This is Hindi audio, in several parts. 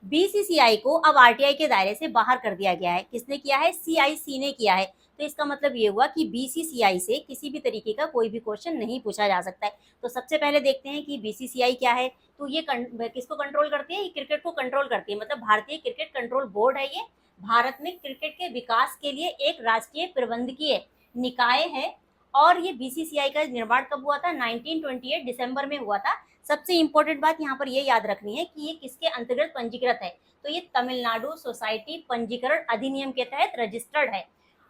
बीसीसीआई को अब आरटीआई के दायरे से बाहर कर दिया गया है। किसने किया है? सीआईसी ने किया है। तो इसका मतलब ये हुआ कि बीसीसीआई से किसी भी तरीके का कोई भी क्वेश्चन नहीं पूछा जा सकता है। तो सबसे पहले देखते हैं कि बीसीसीआई क्या है। तो ये किसको कंट्रोल करती है? ये क्रिकेट को कंट्रोल करती है, मतलब भारतीय क्रिकेट कंट्रोल बोर्ड है। ये भारत में क्रिकेट के विकास के लिए एक राष्ट्रीय प्रबंधकीय निकाय है। और ये बीसीसीआई का निर्माण कब हुआ था? 1928 दिसंबर में हुआ था। सबसे इंपॉर्टेंट बात यहाँ पर ये याद रखनी है कि ये किसके अंतर्गत पंजीकृत है। तो ये तमिलनाडु सोसाइटी पंजीकरण अधिनियम के तहत रजिस्टर्ड है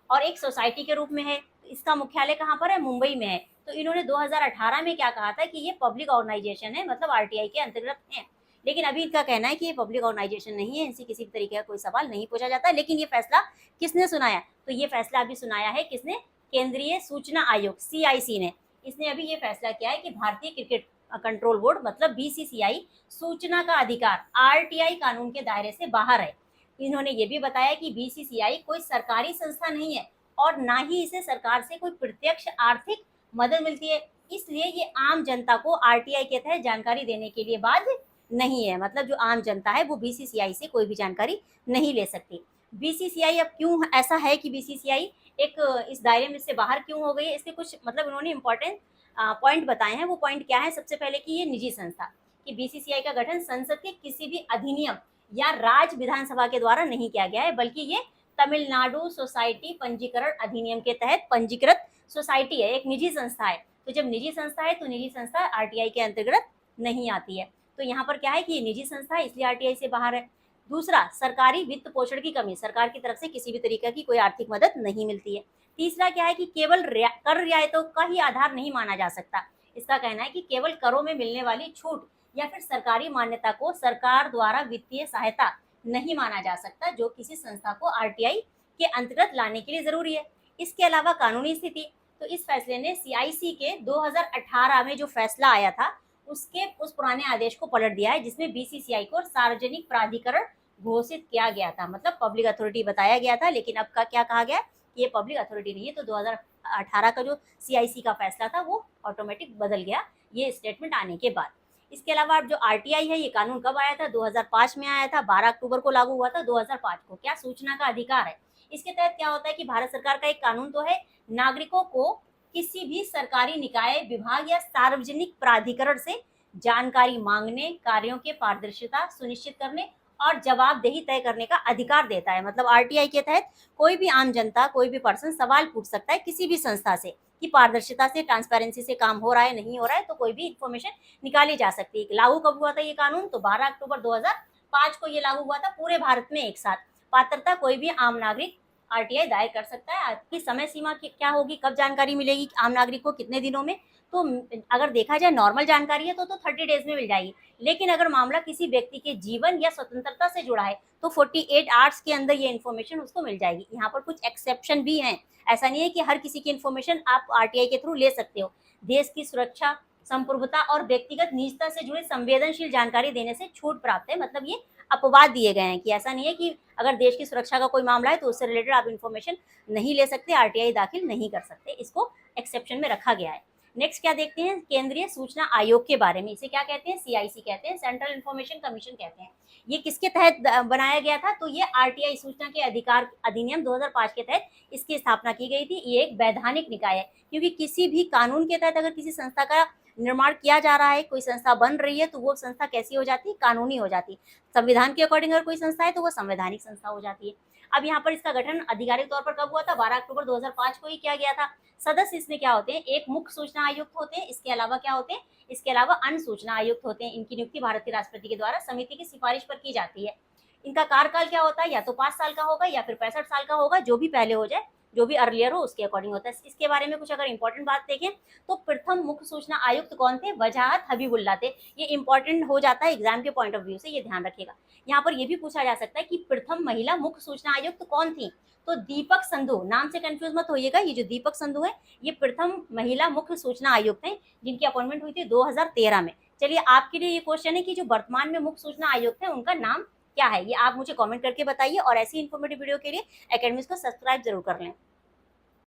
और एक सोसाइटी के रूप में है। इसका मुख्यालय कहाँ पर है? मुंबई में है। तो इन्होंने 2018 में क्या कहा था कि ये पब्लिक ऑर्गेनाइजेशन है, मतलब आरटीआई के अंतर्गत है। लेकिन अभी इनका कहना है कि ये पब्लिक ऑर्गेनाइजेशन नहीं है, इनसे किसी भी तरीके का कोई सवाल नहीं पूछा जाता। लेकिन ये फैसला किसने सुनाया? तो ये फैसला अभी सुनाया है किसने? केंद्रीय सूचना आयोग सीआईसी ने। इसने अभी ये फैसला किया है कि भारतीय क्रिकेट कंट्रोल बोर्ड मतलब बीसीसीआई सूचना का अधिकार आरटीआई कानून के दायरे से बाहर है। इन्होंने ये भी बताया कि बीसीसीआई कोई सरकारी संस्था नहीं है और ना ही इसे सरकार से कोई प्रत्यक्ष आर्थिक मदद मिलती है, इसलिए ये आम जनता को आरटीआई के तहत जानकारी देने के लिए बाध्य नहीं है। मतलब जो आम जनता है वो बीसीसीआई से कोई भी जानकारी नहीं ले सकती। बीसीसीआई अब क्यों ऐसा है कि बीसीसीआई एक इस दायरे में से बाहर क्यों हो गई है? इसके कुछ मतलब इन्होंने इंपॉर्टेंट पॉइंट बताए हैं। वो पॉइंट क्या है? सबसे पहले कि ये निजी संस्था, कि बीसीसीआई का गठन संसद के किसी भी अधिनियम या राज्य विधानसभा के द्वारा नहीं किया गया है, बल्कि ये तमिलनाडु सोसाइटी पंजीकरण अधिनियम के तहत पंजीकृत सोसाइटी है, एक निजी संस्था है। तो जब निजी संस्था है तो निजी संस्था आरटीआई के अंतर्गत नहीं आती है। तो यहाँ पर क्या है कि ये निजी संस्था है, इसलिए आरटीआई से बाहर है। दूसरा, सरकारी वित्त पोषण की कमी, सरकार की तरफ से किसी भी तरीके की कोई आर्थिक मदद नहीं मिलती है। तीसरा क्या है कि केवल कर रियायतों का ही आधार नहीं माना जा सकता। इसका कहना है कि केवल करों में मिलने वाली छूट या फिर सरकारी मान्यता को सरकार द्वारा वित्तीय सहायता नहीं माना जा सकता, जो किसी संस्था को आरटीआई के अंतर्गत लाने के लिए जरूरी है। इसके अलावा कानूनी स्थिति, तो इस फैसले ने सीआईसी के 2018 में जो फैसला आया था उसके उस पुराने आदेश को पलट दिया है, जिसमें बीसीसीआई को सार्वजनिक प्राधिकरण घोषित किया गया था, मतलब पब्लिक अथॉरिटी बताया गया था। लेकिन अब का क्या कहा गया? ये पब्लिक अथॉरिटी नहीं है। तो 2018 का जो सीआईसी का फैसला था वो ऑटोमेटिक बदल गया ये स्टेटमेंट आने के बाद। इसके अलावा अब जो आरटीआई है, ये कानून कब आया था? 2005 में आया था, 12 अक्टूबर को लागू हुआ था 2005 को। क्या सूचना का अधिकार है? इसके तहत क्या होता है कि भारत सरकार का एक कानून तो है, नागरिकों को किसी भी सरकारी निकाय, विभाग या सार्वजनिक प्राधिकरण से जानकारी मांगने, कार्यों के पारदर्शिता सुनिश्चित करने और जवाबदेही तय करने का अधिकार देता है। मतलब आरटीआई के तहत कोई भी आम जनता, कोई भी पर्सन सवाल पूछ सकता है किसी भी संस्था से कि पारदर्शिता से, ट्रांसपेरेंसी से काम हो रहा है, नहीं हो रहा है, तो कोई भी इंफॉर्मेशन निकाली जा सकती है। लागू कब हुआ था ये कानून? तो 12 अक्टूबर 2005 को ये लागू हुआ था पूरे भारत में एक साथ। पात्रता, कोई भी आम नागरिक आरटीआई दायर कर सकता है। आपकी समय सीमा क्या होगी, कब जानकारी मिलेगी आम नागरिक को, कितने दिनों में? तो अगर देखा जाए नॉर्मल जानकारी है तो 30 डेज में मिल जाएगी। लेकिन अगर मामला किसी व्यक्ति के जीवन या स्वतंत्रता से जुड़ा है तो 48 आवर्स के अंदर ये इन्फॉर्मेशन उसको मिल जाएगी। यहाँ पर कुछ एक्सेप्शन भी हैं। ऐसा नहीं है कि हर किसी की इन्फॉर्मेशन आप आरटीआई के थ्रू ले सकते हो। देश की सुरक्षा, संप्रभुता और व्यक्तिगत निजता से जुड़े संवेदनशील जानकारी देने से छूट प्राप्त है। मतलब ये अपवाद दिए गए हैं कि ऐसा नहीं है कि अगर देश की सुरक्षा का कोई मामला है तो उससे रिलेटेड आप इन्फॉर्मेशन नहीं ले सकते, आरटीआई दाखिल नहीं कर सकते। इसको एक्सेप्शन में रखा गया है। नेक्स्ट क्या देखते हैं? केंद्रीय सूचना आयोग के बारे में। इसे क्या कहते हैं? सीआईसी कहते हैं, सेंट्रल इंफॉर्मेशन कमीशन कहते हैं। ये किसके तहत बनाया गया था? तो ये आरटीआई सूचना के अधिकार अधिनियम 2005 के तहत इसकी स्थापना की गई थी। ये एक वैधानिक निकाय है, क्योंकि किसी भी कानून के तहत अगर किसी संस्था का निर्माण किया जा रहा है, कोई संस्था बन रही है, तो वो संस्था कैसी हो जाती है? कानूनी हो जाती है। संविधान के अकॉर्डिंग अगर कोई संस्था है तो वो संवैधानिक संस्था हो जाती है। अब यहाँ पर इसका गठन आधिकारिक तौर पर कब हुआ था? 12 अक्टूबर 2005 को ही किया गया था। सदस्य इसमें क्या होते हैं? एक मुख्य सूचना आयुक्त होते हैं। इसके अलावा क्या होते हैं? इसके अलावा अन्य सूचना आयुक्त होते हैं। इनकी नियुक्ति भारत के राष्ट्रपति के द्वारा समिति की सिफारिश पर की जाती है। इनका कार्यकाल क्या होता है? या तो 5 साल का होगा या फिर 65 साल का होगा, जो भी पहले हो जाए, जो भी अर्लियर हो उसके अकॉर्डिंग होता है। इसके बारे में कुछ अगर इंपॉर्टेंट बात देखें तो प्रथम मुख्य सूचना आयुक्त कौन थे? वजाहत हबीबुल्ला थे। ये इंपॉर्टेंट हो जाता है एग्जाम के पॉइंट ऑफ व्यू से, ये ध्यान रखिएगा। यहाँ पर ये भी पूछा जा सकता है कि प्रथम महिला मुख्य सूचना आयुक्त कौन थी? तो दीपक संधू, नाम से कंफ्यूज मत होइएगा। ये जो दीपक संधू है ये प्रथम महिला मुख्य सूचना आयुक्त हैं, जिनकी अपॉइंटमेंट हुई थी 2013 में। चलिए, आपके लिए ये क्वेश्चन है कि जो वर्तमान में मुख्य सूचना आयुक्त है उनका नाम क्या है? ये आप मुझे कमेंट करके बताइए और ऐसी इन्फॉर्मेटिव वीडियो के लिए एकेडमीज को सब्सक्राइब जरूर कर लें।